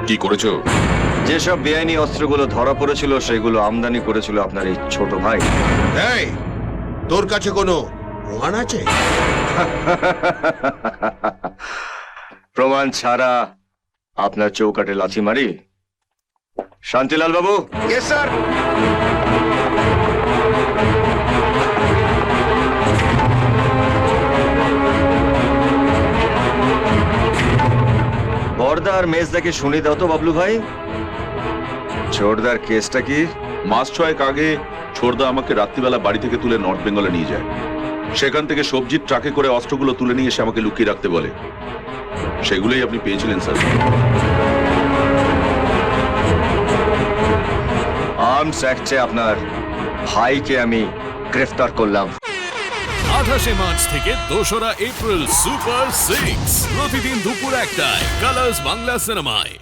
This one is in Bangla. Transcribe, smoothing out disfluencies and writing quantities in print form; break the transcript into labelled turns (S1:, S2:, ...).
S1: কি করেছো?
S2: যেসব বেআইনি অস্ত্রগুলো ধরা পড়েছিল সেগুলো আমদানি করেছিল আপনার এই ছোট ভাই।
S3: এই, তোর কাছে কোনো প্রমাণ আছে?
S2: প্রমাণ ছাড়া আপনার চৌকাটে লাথি মারি? শান্তিলাল বাবু।
S3: Yes sir.
S2: বর্দা আর মেজদাকে শুনে দাও তো বাবলু ভাই, ছোটদার কেসটা কি?
S1: মাস 6 আগে ছোটদা আমাকে রাত্রিবেলা বাড়ি থেকে তুলে নর্থ বেঙ্গলে নিয়ে যায়। সেখান থেকে সবজির ট্রাকে করে অস্ত্রগুলো তুলে নিয়ে এসে আমাকে লুকিয়ে রাখতে বলে। সেগুলোই আপনি পেয়েছিলেন স্যার।
S2: আর্মস অ্যাক্টে আপনার ভাইকে আমি গ্রেফতার করলাম।
S4: 28 মার্চ থেকে 2রা এপ্রিল সুপার 6 প্রতিদিন দুপুর 1টায় কালার্স বাংলা সিনেমায়।